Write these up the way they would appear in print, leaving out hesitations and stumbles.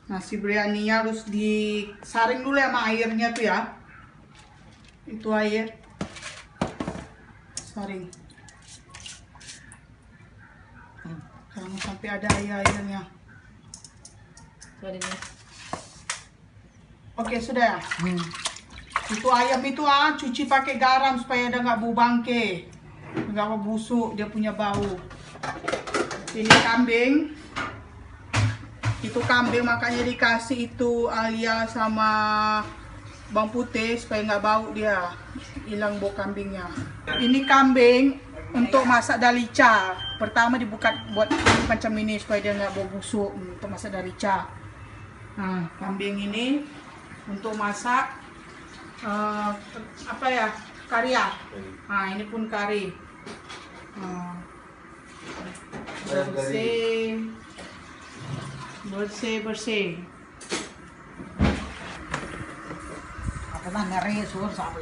Nasi biryaninya harus disaring dulu ya sama airnya tuh ya. Itu air. Saring. Jangan sampai ada air-airnya. Oke, sudah ya. Itu ayam itu cuci pakai garam supaya dia nggak bau bangke, nggak mau busuk, dia punya bau. Ini kambing. Itu kambing makanya dikasih itu alia sama bawang putih supaya nggak bau, dia hilang bau kambingnya. Ini kambing untuk masak dalica. Pertama dibuka buat macam ini supaya dia nggak bau busuk untuk masak dalica. Nah, kambing ini untuk masak apa ya, kari ya. Nah, ini pun kari. Bersih. Apa mah ngeri suruh sapi.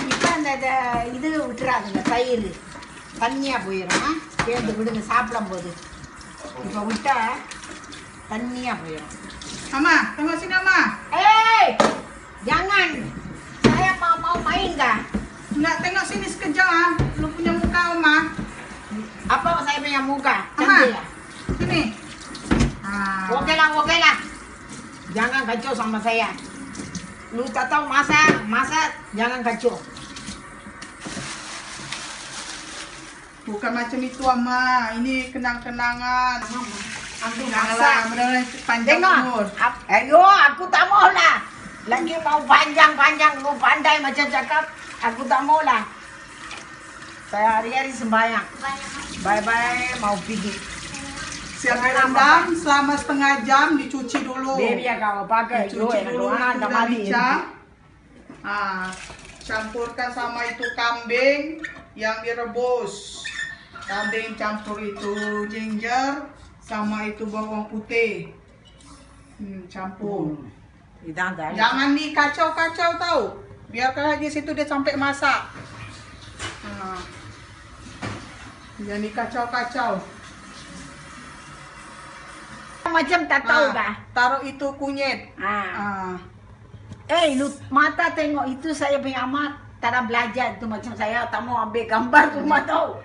Ikan ada itu விட்டுறாதுங்க தயிர் தண்ணியா போயிடும். சேர்ந்து விடுங்க சாப்பிடும் போது. இப்போ விட்டா தண்ணியா போயிடும். Mama, tengok sini Mama. Jangan. Saya mau main dah. Nggak, tengok sini sekejap Lu punya muka Mama. Apa saya punya muka? Mama, Cantik ya? sini. Oke lah. Jangan kacau sama saya. Lu tak tahu masak jangan kacau. Bukan macam itu Mama. Ini kenang-kenangan. Aku Janganlah, mudah-mudahan panjang umur. Ayo, aku tak mau lah. Lagi mau panjang, lu pandai macam cakap. Aku tak mau lah. Saya hari-hari sembahyang. Bye-bye, mau pergi. Siap rendam selama setengah jam, dicuci dulu. Baby kau pakai. Dicuci dulu itu dalica. Campurkan sama itu kambing yang direbus. Kambing campur itu ginger sama itu bawang putih. Campur. Jangan dikacau-kacau tahu. Biarkan aja situ dia sampai masak. Jangan dikacau-kacau. Macam tak tahu dah. Taruh itu kunyit. Lu mata tengok itu saya punya amat. Tak belajar itu macam saya tak mau ambil gambar rumah tahu.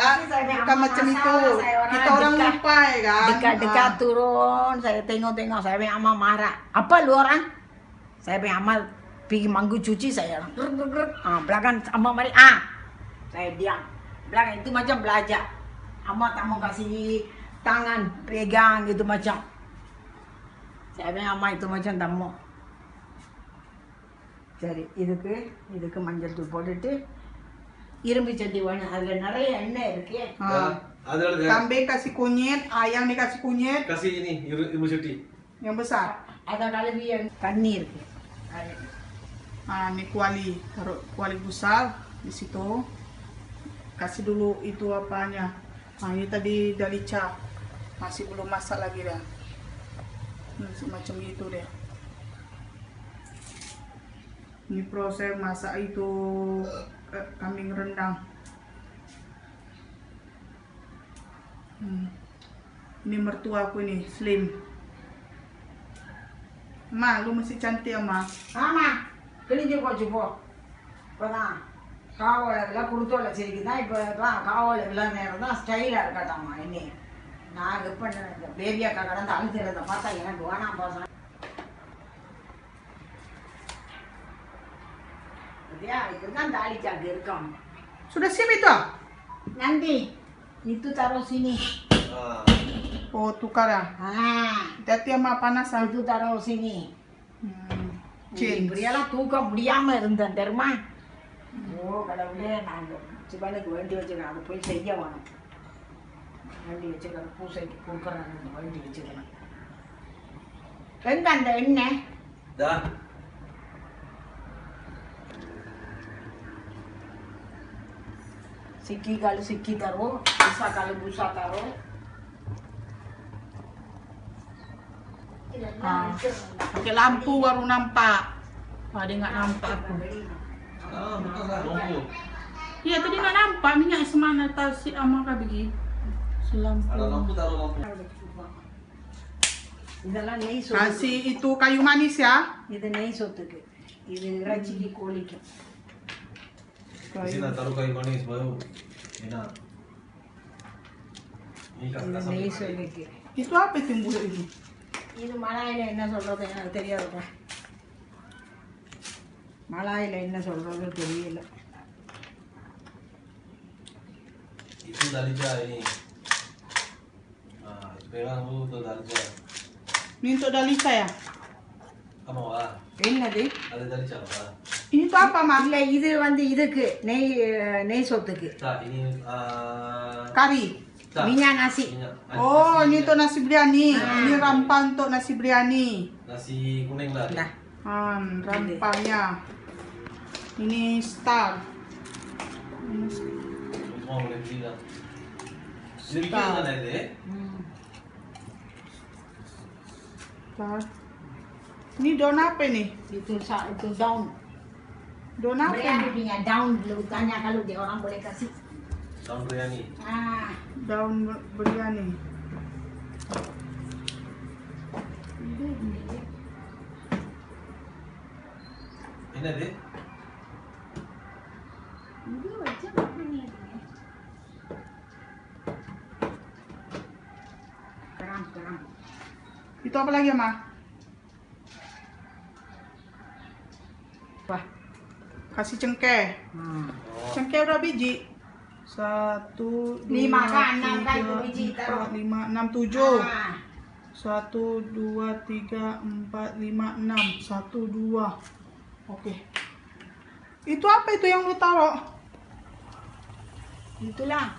Bukan macam itu. Kita orang lupa ya kan. Dekat-dekat turun, saya tengok-tengok, saya punya amat marah. Apa lu orang? Saya punya amat pergi manggu cuci saya. Belakang amat mari. Saya diam. Belakang itu macam belajar. Amat tak mau kasih tangan pegang gitu macam. Saya punya amat itu macam tak mau. Jadi itu ke manjal tu போட்டுட்டு இரும்பு சட்டி வேணும். அதுல நிறைய எண்ணெய் இருக்கு. Kambing kasih kunyit, ayam dikasih kunyit. Kasih ini ibu cuti Yang besar. Ada kali yang tani iருக்கு. Ini kuali, taruh kuali besar di situ. Kasih dulu itu apanya. Ini tadi dalica, masih belum masak lagi dah. Macam itu deh. Ini proses masak itu kambing rendang. Ini mertua aku nih, Slim. Ma, lu masih cantik ya, Ma? Mama, kali dia kau cuba. Pernah. Kau lah kurus lah sedikit. Naik kau lah nerana style lah kata ma ini. Nah, depan baby kadang-kadang tak ada cerita patah ya, dua nampak. Dia itu kan tali cager kam. Sudah siap itu? Nanti itu taruh sini. Oh, tukar ya? Hati-hati sama panas. Itu taruh sini. Berialah தூக்க முடியாம இருந்தேன் தெரியுமா? கடவுளே நாங்க சிவனுக்கு வேண்டி வச்சுக்கலாம். அதை போய் செய்ய வேணும். வேண்டி வச்சுக்கலாம். பூசைக்கு கொடுக்குறாங்க, வேண்டி வச்சுக்கலாம். எங்க அந்த எண்ணெய்? Sikki kalau sikki taruh, busa kalau busa taruh. Pakai lampu baru nampak. Dia nggak nampak aku. Iya tadi nggak nampak minyak semana tasik sama kayak begini. Lampu. Ada lampu taruh lampu. இதெல்லாம் நெய் Kasih itu kayu manis ya. இது நெய் சொத்துக்கு, இது இறைச்சிக்கு கோழிக்கு. Di sini taruh kayu manis baru enak. Ini இது kasih நெய் சொத்துக்கு. Itu apa itu yang bulat itu? இது மலாயில என்ன சொல்றது எனக்கு தெரியாதுப்பா. மலாயில என்ன சொல்றது தெரியல. itu dalija ini. Nah, sekarang lu tuh dalija. Ini untuk Dalisa ya? Kamu ah, என்னது? ada dalija apa? Ini tuh apa, Ma? இல்ல இது வந்து இதுக்கு நெய் சொத்துக்கு. Nah, ini Kari. nah, minyak nasi. minyak. Oh, ini untuk nasi biryani. Ini rampah untuk nasi biryani. Nasi kuning lah. Nah, Rampahnya. Ini star. Ini Semua boleh beli lah. Ini bikin mana ini? star. Ini daun apa nih? itu daun. Daun apa Biryani nih? punya daun, lu tanya kalau dia orang boleh kasih. Daun biryani. Ah, Daun biryani. Ini deh. ini macam apa ni? Keram. Itu apa lagi, Ma? Wah. Kasih cengkeh. Hmm. Oh, Cengkeh berapa biji? 1, 2, 5 kan, 6 kan, 3, biji taruh. 4, 5, 6, 7. Ah, 1, 2, 3, 4, 5, 6. 1, 2. Oke. Itu apa itu yang lu taruh? itulah.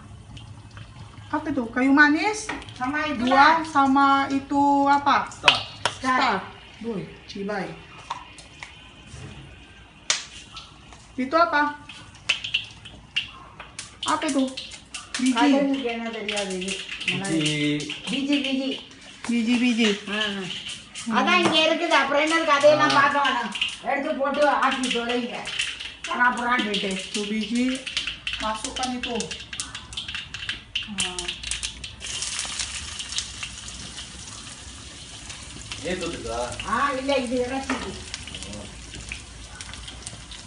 Apa itu? Kayu manis? Sama itu 2 lah. sama itu apa? stop. Star. Boy, cilai. Itu apa? Apa itu? Biji. Kalian kena தெரியாது இது. Biji. biji. அதான் இங்க இருக்குது, அப்புறம் என்னதுக்கு அதையெல்லாம் பார்க்க வேணாம். எடுத்து போட்டு ஆக்கி தொலைங்க. பராபரான்ட்டு. Itu biji. Masukkan itu. Nah, Itu juga. இல்ல இது இறைச்சிக்கு.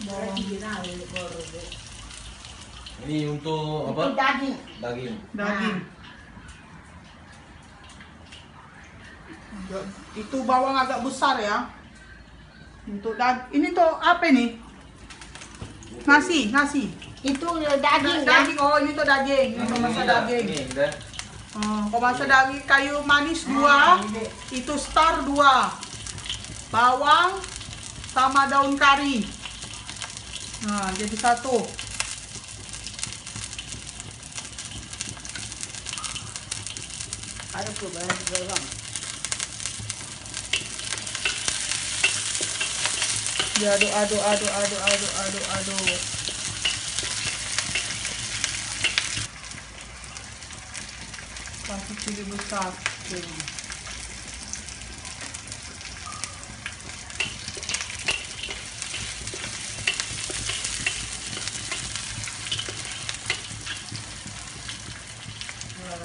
இறைச்சிக்கு தான் அது போடுறது. Ini untuk apa? இது daging. Daging. daging. Itu bawang agak besar ya. Untuk ini tuh apa ini? Nasi. Itu daging kan? Daging. Oh, ini tuh daging. Ini untuk masak daging. Ini dah. Kalau masak daging kayu manis 2, ini. itu star 2, bawang sama daun kari. Nah, jadi 1. Harus berang. Aduk. Kasih cili besar.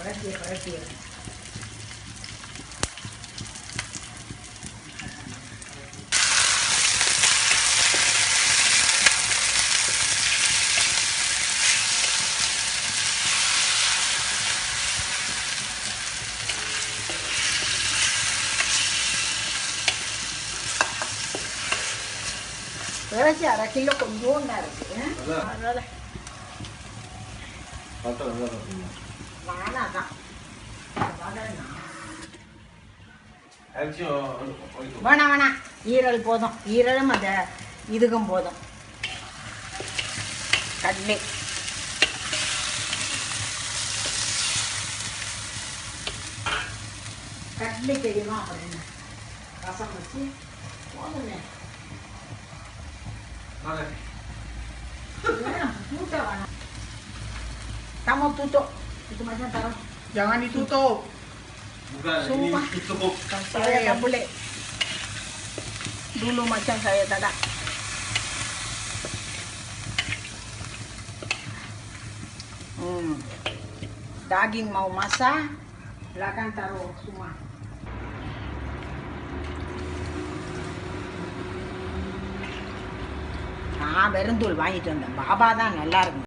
Berarti. Berarti ada kilo kondonar. Ada. Patah. Mana tak? வேணாம் ஈரல் போதும், ஈரலும் அந்த இதுக்கும் போதும். கடலை தெரியுமா? அப்புறம் என்ன ரசம் வச்சு போதுமே. Tutup anak. Kamu tutup. Itu macam taruh. Jangan ditutup. Bukan, Sumpah. ini tutup. Saya tak boleh. Dulu macam saya tak ada. Daging mau masak, silakan taruh semua. நான் வெறுந்தூள் வாங்கிட்டு வந்தேன் பாபா தான் நல்லா இருக்கும்